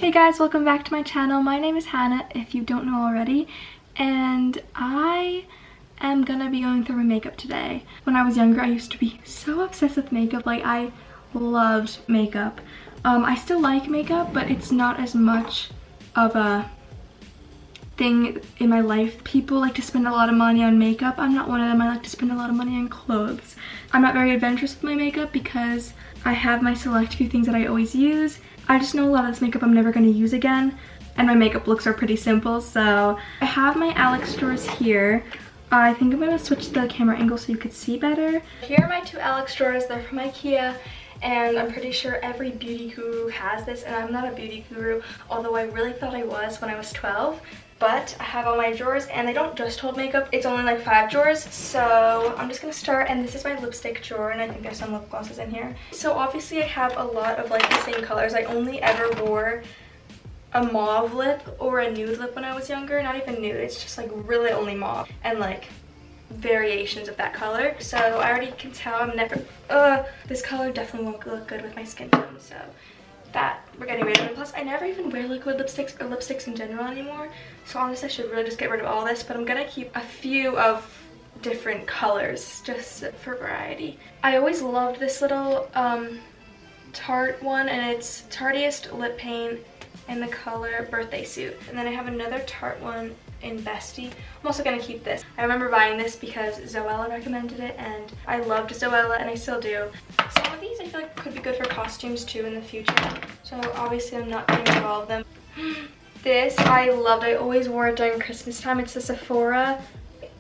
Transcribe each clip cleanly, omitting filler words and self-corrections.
Hey guys, welcome back to my channel. My name is Hannah, if you don't know already, and I am gonna be going through my makeup today. When I was younger, I used to be so obsessed with makeup. Like, I loved makeup. I still like makeup, but it's not as much of a thing in my life. People like to spend a lot of money on makeup. I'm not one of them. I like to spend a lot of money on clothes. I'm not very adventurous with my makeup because I have my select few things that I always use. I just know a lot of this makeup I'm never going to use again, and my makeup looks are pretty simple. So I have my Alex drawers here. I think I'm going to switch the camera angle so you could see better. Here are my two Alex drawers. They're from IKEA, and I'm pretty sure every beauty guru has this, and I'm not a beauty guru, although I really thought I was when I was 12. But I have all my drawers, and they don't just hold makeup. It's only like 5 drawers, so I'm just gonna start. And this is my lipstick drawer, and I think there's some lip glosses in here. So obviously I have a lot of like the same colors. I only ever wore a mauve lip or a nude lip when I was younger. Not even nude, it's just like really only mauve and like variations of that color. So I already can tell I'm never this color definitely won't look good with my skin tone, so that we're getting rid of. And plus, I never even wear liquid lipsticks or lipsticks in general anymore, so honestly I should really just get rid of all this. But I'm gonna keep a few of different colors just for variety. I always loved this little Tarte one, and it's Tarteist lip paint in the color Birthday Suit. And then I have another Tarte one in Bestie. I'm also gonna keep this. I remember buying this because Zoella recommended it, and I loved Zoella, and I still do. Some of these I feel like could be good for costumes too in the future, so obviously I'm not getting rid of all of them. This I loved. I always wore it during Christmas time. It's the Sephora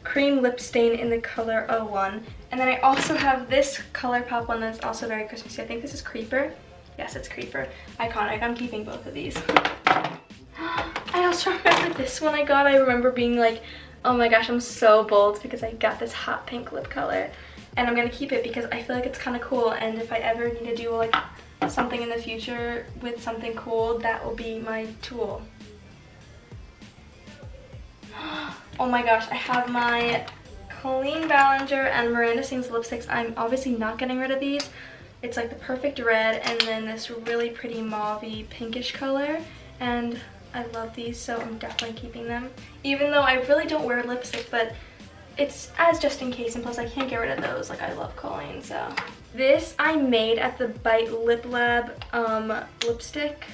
cream lip stain in the color 01. And then I also have this ColourPop one that's also very Christmassy. I think this is Creeper. Yes, it's Creeper. Iconic. I'm keeping both of these. I also remember this one I got. I remember being like, oh my gosh, I'm so bold because I got this hot pink lip color. And I'm gonna keep it because I feel like it's kind of cool, and if I ever need to do like something in the future with something cool, that will be my tool. Oh my gosh, I have my Colleen Ballinger and Miranda Sings lipsticks. I'm obviously not getting rid of these. It's like the perfect red and then this really pretty mauve-y pinkish color, and I love these, so I'm definitely keeping them. Even though I really don't wear lipstick, but it's as just in case, and plus I can't get rid of those. Like, I love Colleen, so. This I made at the Bite Lip Lab lipstick.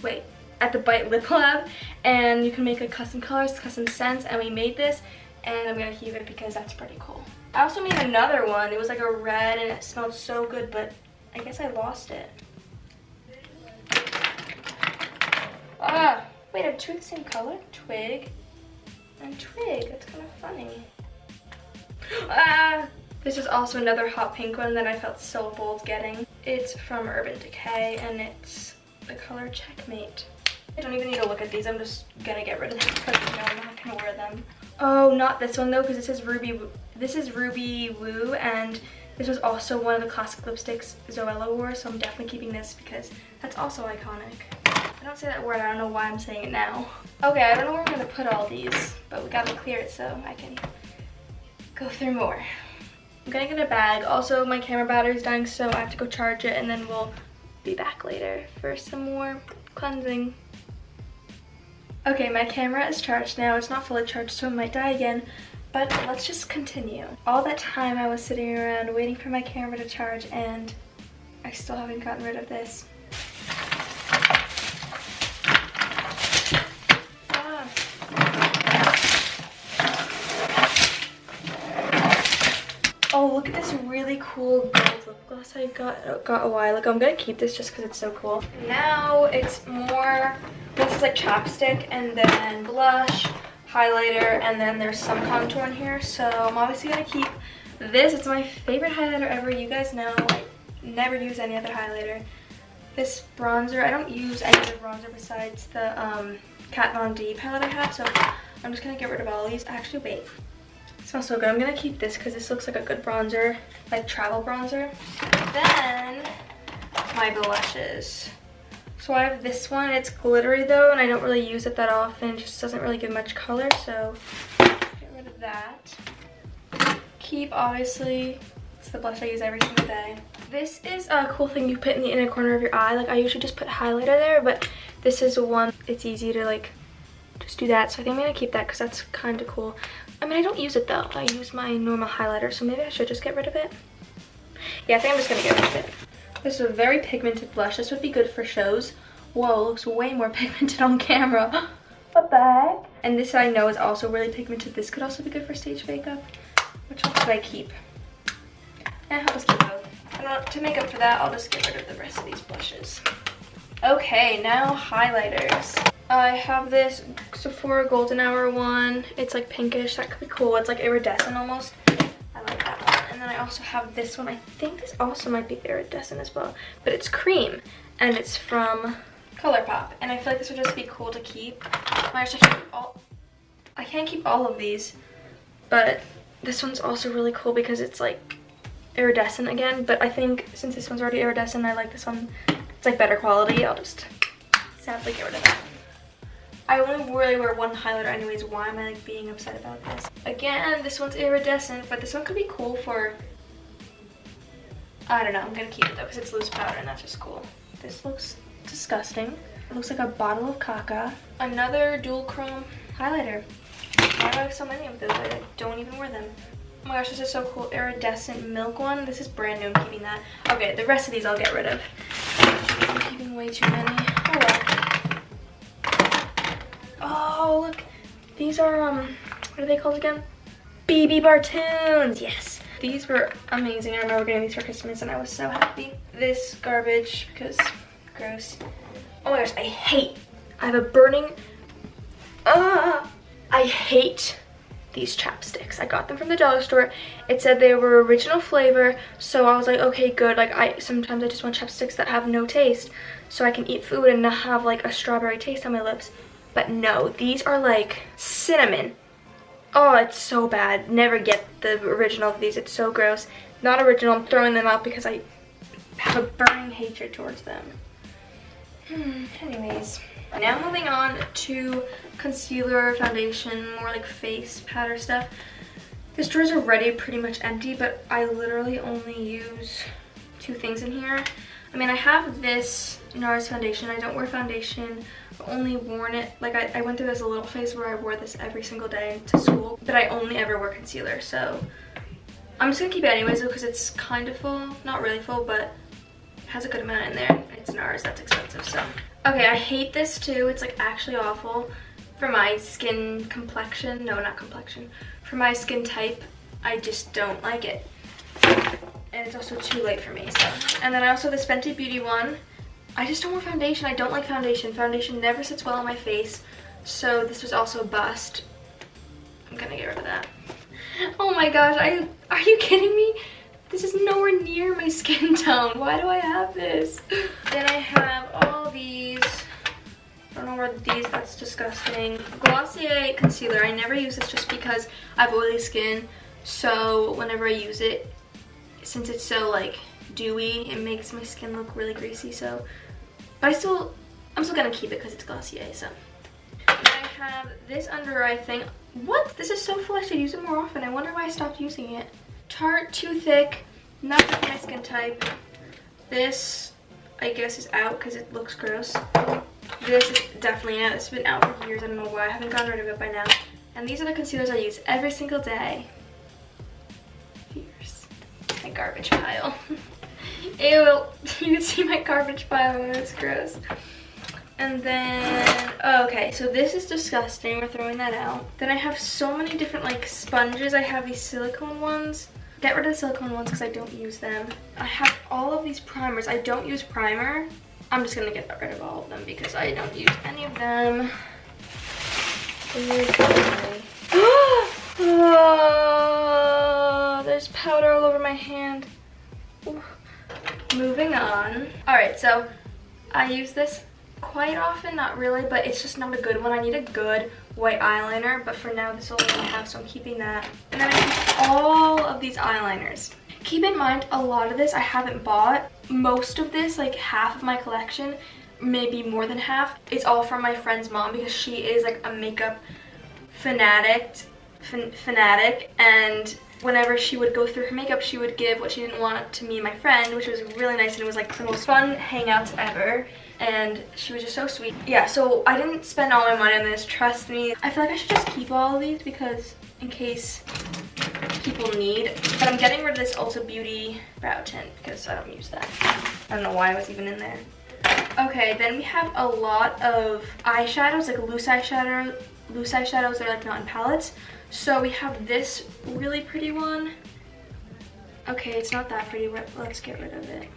Wait, at the Bite Lip Lab, and you can make like custom colors, custom scents, and we made this, and I'm gonna keep it because that's pretty cool. I also made another one. It was like a red, and it smelled so good, but I guess I lost it. Wait, are two the same color? Twig and Twig. That's kind of funny. This is also another hot pink one that I felt so bold getting. It's from Urban Decay, and it's the color Checkmate. I don't even need to look at these. I'm just gonna get rid of them because no, I'm not gonna wear them. Oh, not this one though, because it says Ruby. This is Ruby Woo, and this was also one of the classic lipsticks Zoella wore, so I'm definitely keeping this because that's also iconic. I don't say that word, I don't know why I'm saying it now. Okay, I don't know where I'm gonna put all these, but we gotta clear it so I can go through more. I'm gonna get a bag. Also, my camera battery's dying, so I have to go charge it, and then we'll be back later for some more cleansing. Okay, my camera is charged now. It's not fully charged, so it might die again, but let's just continue. All that time I was sitting around waiting for my camera to charge, and I still haven't gotten rid of this. Oh, look at this really cool gold lip gloss I got a while ago. I'm gonna keep this just because it's so cool. Now it's more, this is like chapstick, and then blush, highlighter, and then there's some contour in here. So I'm obviously gonna keep this. It's my favorite highlighter ever. You guys know I never use any other highlighter. This bronzer, I don't use any other bronzer besides the Kat Von D palette I have. So I'm just gonna get rid of all these. Actually, wait. It smells so good. I'm gonna keep this because this looks like a good bronzer, like travel bronzer. Then my blushes. So I have this one. It's glittery though, and I don't really use it that often. It just doesn't really give much color, so get rid of that. Keep, obviously, it's the blush I use every single day. This is this cool thing you put in the inner corner of your eye. Like I usually just put highlighter there, but this is one, it's easy to like just do that. So I think I'm gonna keep that because that's kind of cool. I mean, I don't use it though. I use my normal highlighter, so maybe I should just get rid of it. Yeah, I think I'm just gonna get rid of it. This is a very pigmented blush. This would be good for shows. Whoa, it looks way more pigmented on camera. What the heck? And this I know is also really pigmented. This could also be good for stage makeup. Which one should I keep? I'll just keep both. And to make up for that, I'll just get rid of the rest of these blushes. Okay, now highlighters. I have this Sephora Golden Hour one. It's like pinkish. That could be cool. It's like iridescent almost. I like that one. And then I also have this one. I think this also might be iridescent as well. But it's cream. And it's from ColourPop. And I feel like this would just be cool to keep. I can't keep all of these. But this one's also really cool because it's like iridescent again. But I think since this one's already iridescent, I like this one. It's like better quality. I'll just sadly get rid of that. I only really wear one highlighter anyways. Why am I like being upset about this? Again, this one's iridescent, but this one could be cool for, I don't know, I'm gonna keep it though because it's loose powder and that's just cool. This looks disgusting. It looks like a bottle of caca. Another dual chrome highlighter. Why do I have so many of those? I don't even wear them. Oh my gosh, this is so cool. Iridescent milk one. This is brand new. I'm keeping that. Okay, the rest of these I'll get rid of. I'm keeping way too many. Oh well. Oh, look. These are, what are they called again? BB Bartoons. Yes. These were amazing. I remember getting these for Christmas and I was so happy. This garbage because gross. Oh my gosh, I have a burning, I hate these chapsticks. I got them from the dollar store. It said they were original flavor, so I was like, okay, good. Like sometimes I just want chapsticks that have no taste so I can eat food and not have like a strawberry taste on my lips. But no, these are like cinnamon. Oh, it's so bad. Never get the original of these. It's so gross. Not original. I'm throwing them out because I have a burning hatred towards them. Anyways, now moving on to concealer, foundation, more like face powder stuff. This drawer is already pretty much empty, but I literally only use 2 things in here. I mean, I have this NARS foundation. I don't wear foundation. I've only worn it, like I went through this little phase where I wore this every single day to school, but I only ever wear concealer, so I'm just gonna keep it anyways because it's kind of full. Not really full, but it has a good amount in there. It's NARS, that's expensive, so. Okay, I hate this too. It's like actually awful for my skin complexion. No, not complexion. For my skin type, I just don't like it. And it's also too late for me, so. And then I also have this Fenty Beauty one. I just don't wear foundation. I don't like foundation. Foundation never sits well on my face. So this was also a bust. I'm gonna get rid of that. Oh my gosh, are you kidding me? This is nowhere near my skin tone. Why do I have this? Then I have all these. I don't know where these, that's disgusting. Glossier concealer. I never use this just because I have oily skin. So whenever I use it, since it's so like dewy, it makes my skin look really greasy, so. But I'm still gonna keep it because it's Glossier, so. And I have this under eye thing. What? This is so full, I should use it more often. I wonder why I stopped using it. Tarte, too thick, not good for my skin type. This, I guess, is out because it looks gross. This is definitely out. It's been out for years. I don't know why. I haven't gotten rid of it by now. And these are the concealers I use every single day. Fierce. My garbage pile. Ew, you can see my garbage pile and it's gross. And then, oh, okay, so this is disgusting. We're throwing that out. Then I have so many different like sponges. I have these silicone ones. Get rid of the silicone ones because I don't use them. I have all of these primers. I don't use primer. I'm just gonna get rid of all of them because I don't use any of them. Oh, there's powder all over my hand. Ooh. Moving on. Alright, so I use this quite often, not really, but it's just not a good one. I need a good white eyeliner, but for now this is all I have, so I'm keeping that. And then I keep all of these eyeliners. Keep in mind, a lot of this I haven't bought. Most of this, like half of my collection, maybe more than half, it's all from my friend's mom because she is like a makeup fanatic, and whenever she would go through her makeup, she would give what she didn't want to me and my friend, which was really nice, and it was like the most fun hangouts ever. And she was just so sweet. Yeah, so I didn't spend all my money on this, trust me. I feel like I should just keep all of these because in case people need. But I'm getting rid of this Ulta Beauty brow tint because I don't use that. I don't know why I was even in there. Okay, then we have a lot of eyeshadows, like loose eyeshadows. Loose eyeshadows are like not in palettes. So we have this really pretty one. Okay, it's not that pretty, but let's get rid of it.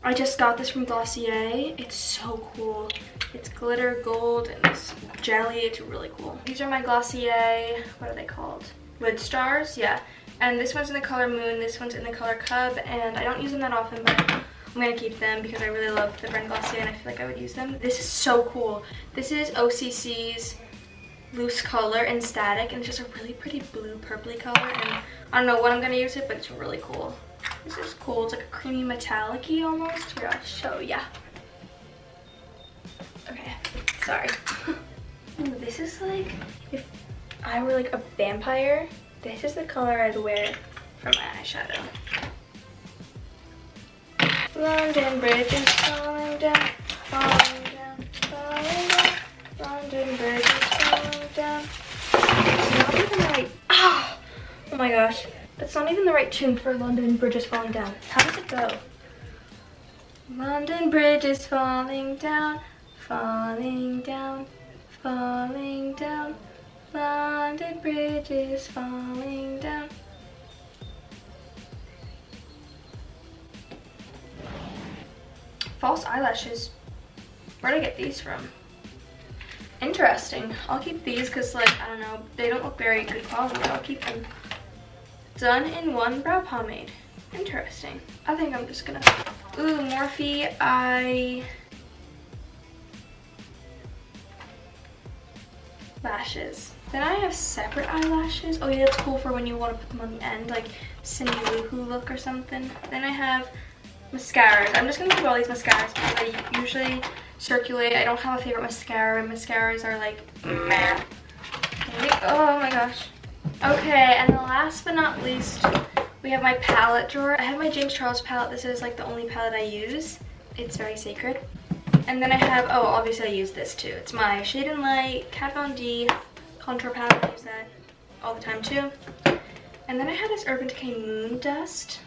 I just got this from Glossier. It's so cool. It's glitter gold and it's jelly. It's really cool. These are my Glossier, what are they called? Lid stars, yeah. And this one's in the color Moon, this one's in the color Cub, and I don't use them that often, but I'm gonna keep them because I really love the brand Glossier and I feel like I would use them. This is so cool. This is OCC's loose color in Static, and it's just a really pretty blue purpley color, and I don't know what I'm gonna use it, but it's really cool. This is cool. It's like a creamy metallic-y almost. Here, I'll show ya. Okay, sorry. Ooh, this is like, if I were like a vampire, this is the color I'd wear for my eyeshadow. London Bridge is falling down, falling down, falling down. London Bridge is falling down. It's not even right. Oh my gosh. That's not even the right tune for London Bridge is falling down. How does it go? London Bridge is falling down, falling down, falling down. London Bridge is falling down. False eyelashes. Where did I get these from? Interesting. I'll keep these because, like, I don't know, they don't look very good quality, but I'll keep them. Done in one brow pomade. Interesting. I think I'm just gonna... Ooh, Morphe eyelashes. Then I have separate eyelashes. Oh yeah, that's cool for when you want to put them on the end, like Cindy Lou Who look or something. Then I have mascaras. I'm just gonna keep all these mascaras because I usually circulate. I don't have a favorite mascara, and mascaras are like meh. Oh my gosh. Okay, and the last but not least, we have my palette drawer. I have my James Charles palette. This is like the only palette I use. It's very sacred. And then I have, oh, obviously I use this too. It's my Shade and Light Kat Von D contour palette. I use that all the time too. And then I have this Urban Decay Moon Dust.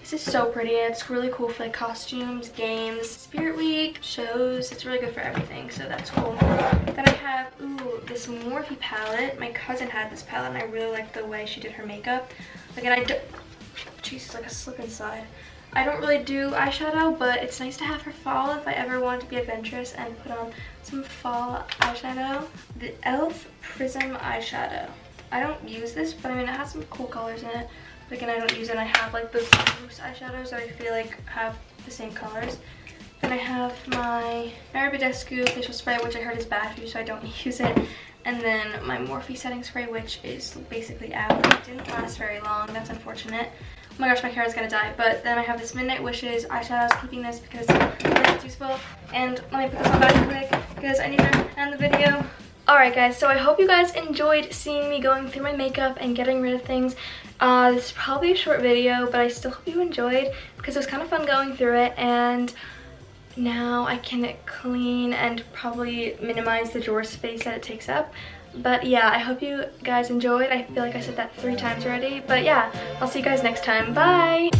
This is so pretty. It's really cool for like costumes, games, Spirit Week, shows. It's really good for everything, so that's cool. Then I have, ooh, this Morphe palette. My cousin had this palette and I really liked the way she did her makeup. Like, and I don't, Jesus, like a slip inside. I don't really do eyeshadow, but it's nice to have for fall if I ever want to be adventurous and put on some fall eyeshadow. The e.l.f. Prism eyeshadow. I don't use this, but I mean, it has some cool colors in it. But again, I don't use it. I have like those loose eyeshadows that I feel like have the same colors. Then I have my Iridescent facial spray, which I heard is bad for you, so I don't use it. And then my Morphe setting spray, which is basically out. It didn't last very long. That's unfortunate. Oh my gosh, my hair is gonna die. But then I have this Midnight Wishes eyeshadow. I was keeping this because I think it's useful. And let me put this on back real quick because I need to end the video. Alright guys, so I hope you guys enjoyed seeing me going through my makeup and getting rid of things. This is probably a short video, but I still hope you enjoyed because it was kind of fun going through it, and now I can clean and probably minimize the drawer space that it takes up. But yeah, I hope you guys enjoyed. I feel like I said that 3 times already, but yeah, I'll see you guys next time. Bye!